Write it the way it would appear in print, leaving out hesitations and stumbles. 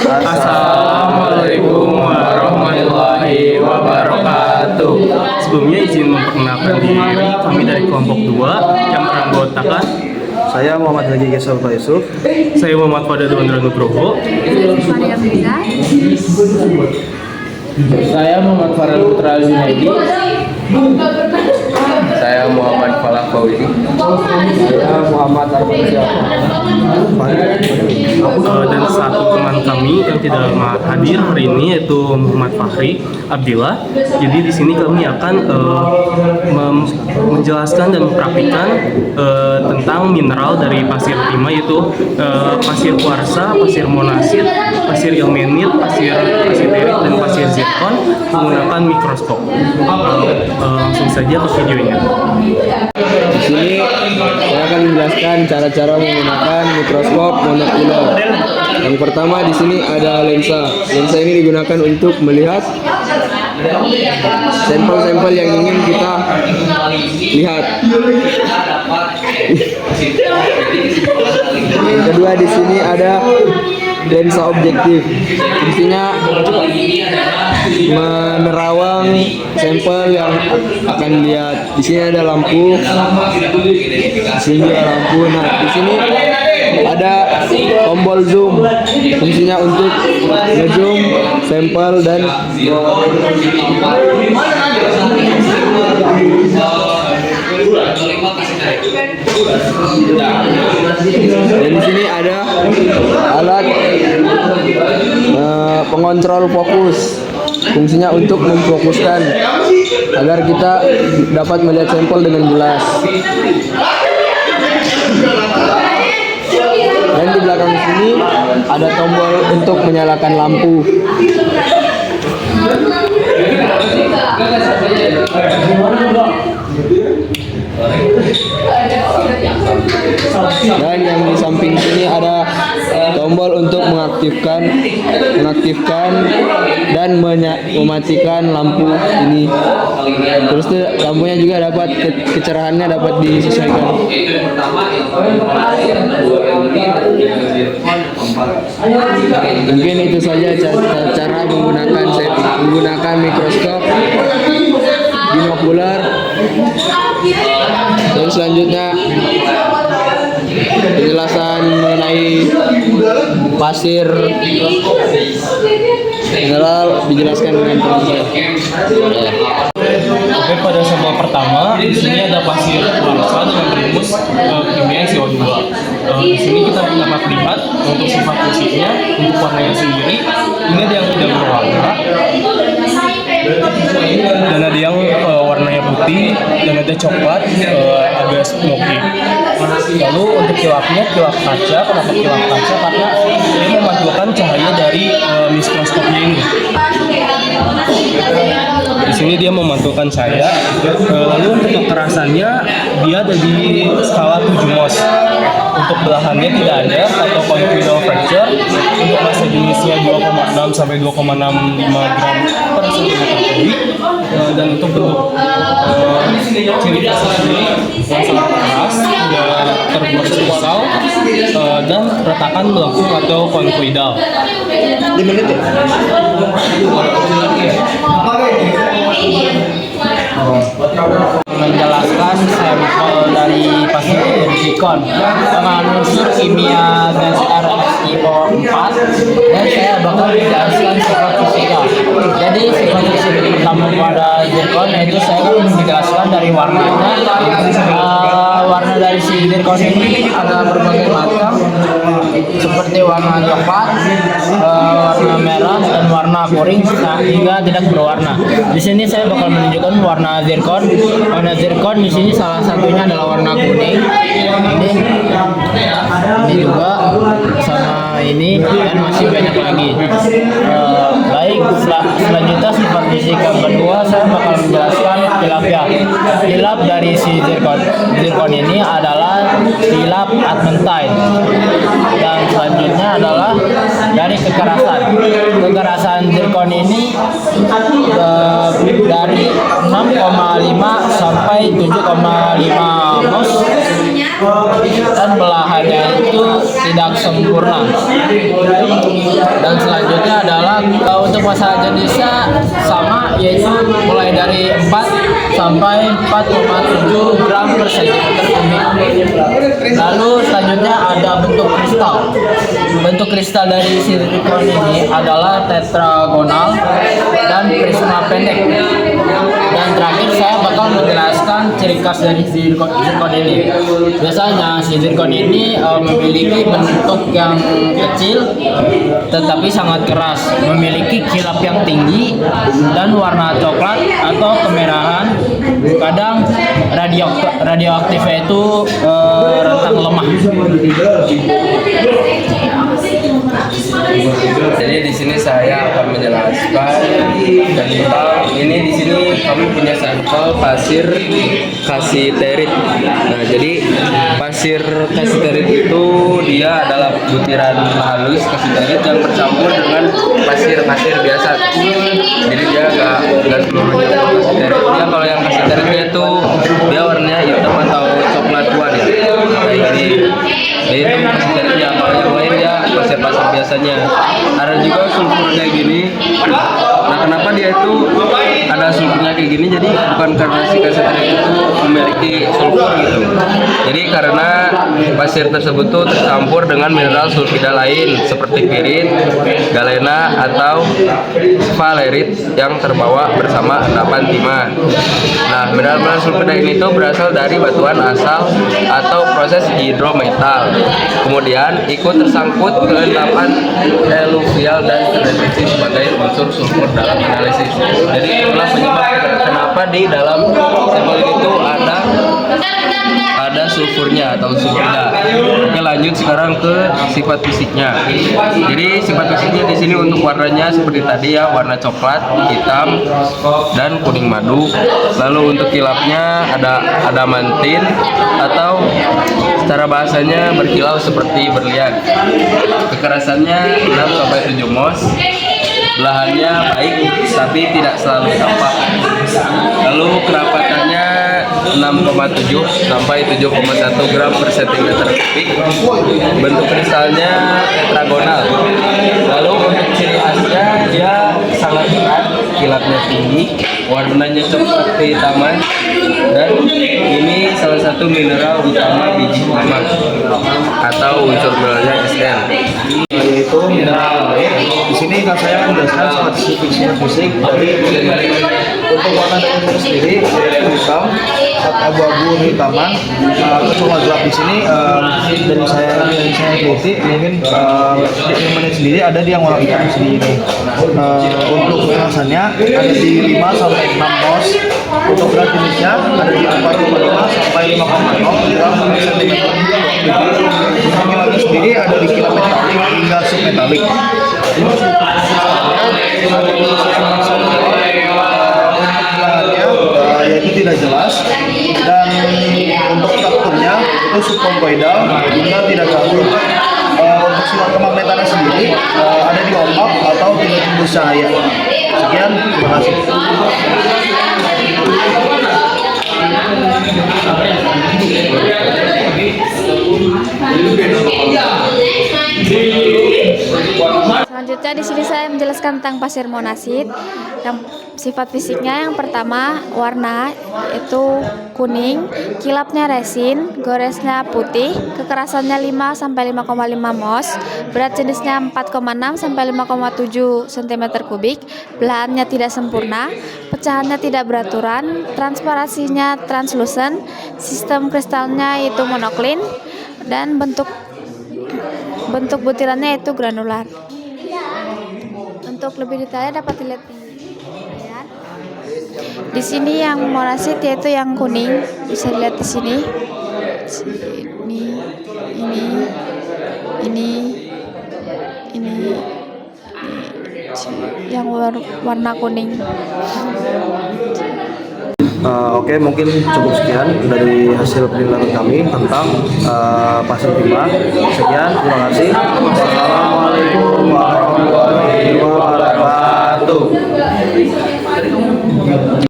Assalamualaikum warahmatullahi wabarakatuh. Sebelumnya izin memperkenalkan diri, kami dari kelompok 2 yang beranggotakan Saya Muhammad Haji Gesal Pak Yusuf. saya Muhammad Fadil Dondra Nugroho. Maria Friza. Saya Muhammad Farel Putra Junaidi. Saya Muhammad Falah Fauzi. Saya Muhammad Arfazia. Dan satu teman kami yang tidak hadir hari ini yaitu Muhammad Fahri Abdillah. Jadi di sini kami akan menjelaskan dan mempraktikkan tentang mineral dari pasir timah, yaitu pasir kuarsa, pasir monasit, pasir ilmenit, pasir asiterit, dan pasir zirkon menggunakan mikroskop. Langsung saja ke videonya. Di sini saya akan menjelaskan cara-cara menggunakan mikroskop monokular. Yang pertama di sini ada lensa. Lensa ini digunakan untuk melihat sampel-sampel yang ingin kita lihat. Yang kedua di sini ada lensa objektif. Fungsinya menerawang sampel yang akan dilihat. Di sini ada lampu. Di sini juga lampu. Nah, di sini ada tombol zoom. Fungsinya untuk ngezoom sampel dan di sini ada alat pengontrol fokus. Fungsinya untuk memfokuskan agar kita dapat melihat sampel dengan jelas. Dan di belakang sini ada tombol untuk menyalakan lampu. Dan yang di samping sini ada tombol untuk mengaktifkan dan mematikan lampu ini. Terus lampunya juga dapat kecerahannya dapat disesuaikan. Mungkin itu saja cara menggunakan mikroskop binokular. Dan selanjutnya penjelasan mengenai pasir mineral dijelaskan dengan teman saya. Oke, pada sampel pertama di sini ada pasir kuarsa dengan primus kimia CO2. Di sini kita dapat lihat untuk sifat fisiknya, untuk warnanya sendiri. Ini ada yang tidak berwarna, dan ada yang warnanya putih, dan ada coklat agak smoky. Lalu untuk kilapnya, kilap kaca. Kenapa kilap kaca? Karena dia memantulkan cahaya dari mikroskopnya ini. Di sini dia memantulkan cahaya. Lalu untuk kekerasannya dia ada di skala 7 mos. Untuk belahannya tidak ada atau conchoidal fracture. Untuk massa jenisnya 2,6 sampai 2,65 gram per cm kubik. Dan untuk bentuk ciri khasnya ini yang sangat keras, tidak terbuat spesial, dan retakan melengkung atau conchoidal. Menjelaskan sampel dari pasir zirkon dengan unsur kimia gas RSiO4, dan saya bakal menjelaskan sifat fisika. Jadi sifat fisika pertama pada zirkon yaitu saya akan menjelaskan dari warnanya. Warna dari si zirkon ini ada berbagai macam, seperti warna coklat, warna merah, dan warna kuning hingga tidak berwarna. Di sini saya bakal menunjukkan warna zirkon. Warna zirkon di sini salah satunya adalah warna kuning. Ini juga sama ini, dan masih banyak lagi. Baik, selanjutnya sifat fisika kedua saya bakal menjelaskan kilapnya. Kilap dari si zirkon ini adalah kilap adventine. Dan selanjutnya adalah dari kekerasan. Kekerasan zirkon ini dari 6,5 sampai 7,5 mos. dan belahannya itu tidak sempurna. Dan selanjutnya adalah untuk masalah jenisnya sama, yaitu mulai dari 4 sampai 4,7 gram per centimeter kubik. Lalu selanjutnya ada bentuk kristal. Bentuk kristal dari silikon ini adalah tetragonal dan prisma pendek. Dan terakhir saya bakal menjelaskan ciri khas dari zircon ini. Biasanya zircon ini memiliki bentuk yang kecil tetapi sangat keras, memiliki kilap yang tinggi dan warna coklat atau kemerahan. Kadang radioaktifnya itu rentang lemah. Jadi di sini saya akan menjelaskan tentang ini. Di sini kami punya sampel pasir kasiterit. Nah, jadi pasir kasiterit itu dia adalah butiran halus kasiterit yang bercampur dengan pasir biasa. Jadi dia nggak seluruhnya kasiterit. Dia kalau yang kasiteritnya itu dia warnanya hitam atau coklat tua dia. Kayak gini. Jadi itu kasiteritnya. Kalau yang lain dia pasir biasanya. Ada juga sulfurnya gini. Nah, kenapa dia itu ada sulfurnya kayak gini? Jadi bukan karena si kasiterit itu memiliki sulfur gitu. Jadi karena pasir tersebut tuh tercampur dengan mineral sulfida lain seperti pirit, galena atau sphalerite yang terbawa bersama endapan timah. Nah, mineral sulfida ini tuh berasal dari batuan asal atau proses hidrometal. Kemudian ikut tersangkut ke endapan eluvial dan terdeteksi sebagai unsur sulfur dalam analisis. Jadi itulah penyebab kenapa di dalam sampel ini tuh ada sulfurnya atau sulfida. Oke, lanjut sekarang ke sifat fisiknya. Jadi sifat fisiknya di sini untuk warnanya seperti tadi ya, warna coklat, hitam, dan kuning madu. Lalu untuk kilapnya ada adamantin atau secara bahasanya berkilau seperti berlian. Kekerasannya 6 sampai 7 mos. Belahannya baik tapi tidak selalu tampak. Lalu kerapatannya 6,7 sampai 7,1 gram per centimeter kubik. Bentuk kristalnya tetragonal. Lalu untuk ciri khasnya dia sangat berat, kilapnya tinggi, warnanya coklat kehitaman, dan ini salah satu mineral utama biji timah atau unsur mineralnya Sn. Yaitu mineral air. Di sini kan saya menjelaskan spesifik fisik dari untuk warna dari sendiri itu hitam, abu-abu hitaman, coklat gelap. Di sini dari saya teliti mungkin di menit sendiri ada di yang warna hitam sendiri. Untuk kekerasannya ada di 5 sampai 6 mos. Untuk berat jenisnya ada di 4,5 sampai 5,0 gram per centimeter kubik. Kilapnya sendiri ada di kilap metalik hingga submetalik. Yaitu tidak jelas, dan untuk strukturnya itu subkonkoidal hingga tidak cabul. Untuk sifat kemagnetannya sendiri ada di ombak atau tidak tembus cahaya. Sekian, terima kasih. Selanjutnya di sini saya menjelaskan tentang pasir monasit. Yang sifat fisiknya yang pertama warna itu kuning, kilapnya resin, goresnya putih, kekerasannya 5 sampai 5,5 mos, berat jenisnya 4,6 sampai 5,7 cm kubik, belahannya tidak sempurna, pecahannya tidak beraturan, transparasinya translucent, sistem kristalnya itu monoklin, dan bentuk butirannya itu granular. Untuk lebih detailnya dapat dilihat di sini yang monasit yaitu yang kuning, bisa dilihat di sini. Ini yang warna kuning. Oke, mungkin cukup sekian dari hasil penilaian kami tentang pasir timah. Sekian, terima kasih. Wassalamualaikum warahmatullahi wabarakatuh.